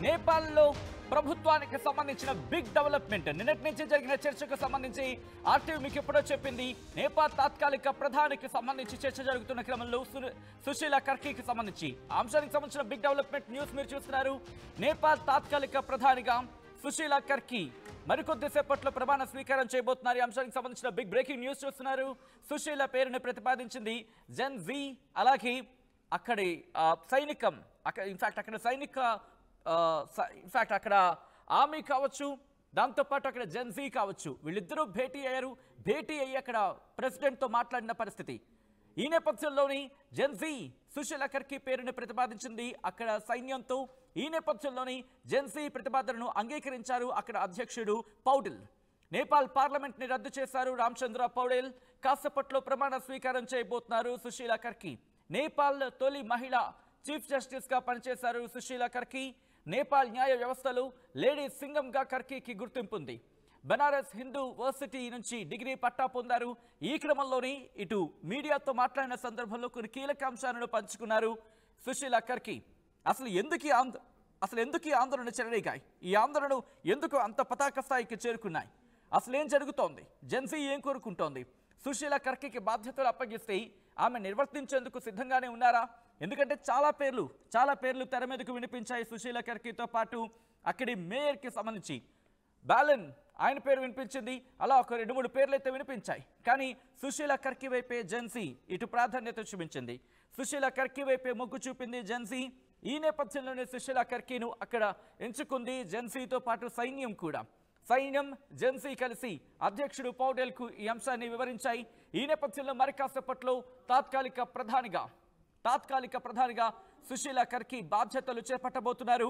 నేపాల్లో ప్రభుత్వానికి సంబంధించిన బిగ్ డెవలప్మెంట్ నిన్నటి నుంచి జరిగిన చర్చకు సంబంధించి ఆర్టీవీ మీకు ఎప్పుడో చెప్పింది. నేపాల్ తాత్కాలిక ప్రధానికి సంబంధించి చర్చ జరుగుతున్న క్రమంలో సుశీల కర్కీకి సంబంధించి అంశానికి సంబంధించిన బిగ్ డెవలప్మెంట్ న్యూస్ మీరు చూస్తున్నారు. నేపాల్ తాత్కాలిక ప్రధానిగా సుశీల కర్కీ మరికొద్ది సేపట్లో ప్రమాణ స్వీకారం చేయబోతున్నారు. ఈ అంశానికి సంబంధించిన బిగ్ బ్రేకింగ్ న్యూస్ చూస్తున్నారు. సుశీల పేరుని ప్రతిపాదించింది జెన్ జీ, అలాగే అక్కడి సైనికం, ఇన్ఫాక్ట్ అక్కడ సైనిక ఇన్ఫాక్ట్ అక్కడ ఆర్మీ కావచ్చు, దాంతోపాటు అక్కడ జెన్ జీ కావచ్చు, వీళ్ళిద్దరూ భేటీ అయ్యి అక్కడ ప్రెసిడెంట్తో మాట్లాడిన పరిస్థితి. ఈ నేపథ్యంలోని జెన్ జీ సుశీల కర్కీ పేరుని ప్రతిపాదించింది అక్కడ సైన్యంతో. ఈ నేపథ్యంలోని జెన్ జీ ప్రతిపాదనను అంగీకరించారు అక్కడ అధ్యక్షుడు పౌడెల్. నేపాల్ పార్లమెంట్ ని రద్దు చేశారు రామచంద్ర పౌడెల్. కాసేపట్లో ప్రమాణ స్వీకారం చేయబోతున్నారు సుశీల కర్కీ. నేపాల్ తొలి మహిళా చీఫ్ జస్టిస్ గా పనిచేశారు సుశీల కర్కీ. నేపాల్ న్యాయ వ్యవస్థలో లేడీ సింగంగా కర్కీకి గుర్తింపు ఉంది. బనారస్ హిందూ యూనివర్సిటీ నుంచి డిగ్రీ పట్టా పొందారు. ఈ క్రమంలోనే ఇటు మీడియాతో మాట్లాడిన సందర్భంలో కొన్ని కీలక అంశాలను పంచుకున్నారు సుశీల కర్కీ. అసలు ఎందుకు ఈ ఆందోళన చెలరేగాయి? ఈ ఆందోళన ఎందుకు అంత పతాక స్థాయికి చేరుకున్నాయి? అసలు ఏం జరుగుతోంది? జెన్సీ ఏం కోరుకుంటోంది? సుశీల కర్కీకి బాధ్యతలు అప్పగిస్తే ఆమె నిర్వర్తించేందుకు సిద్ధంగానే ఉన్నారా? ఎందుకంటే చాలా పేర్లు తెర మీదకు వినిపించాయి. సుశీల కర్కీతో పాటు అక్కడి మేయర్కి సంబంధించి బాలన్ ఆయన పేరు వినిపించింది. అలా ఒక 2-3 పేర్లు అయితే వినిపించాయి. కానీ సుశీల కర్కీ వైపే జెన్సీ ఇటు ప్రాధాన్యత చూపించింది. సుశీల కర్కీ వైపే మొగ్గు చూపింది జెన్సీ. ఈ నేపథ్యంలోనే సుశీల కర్కీను అక్కడ ఎంచుకుంది జెన్సీతో పాటు సైన్యం కూడా. సైన్యం జెన్సీ కలిసి అధ్యక్షుడు పౌడెల్కు ఈ అంశాన్ని వివరించాయి. ఈ నేపథ్యంలో మరి కాసేపట్లో తాత్కాలిక ప్రధానిగా సుశీల కర్కీ బాధ్యతలు చేపట్టబోతున్నారు.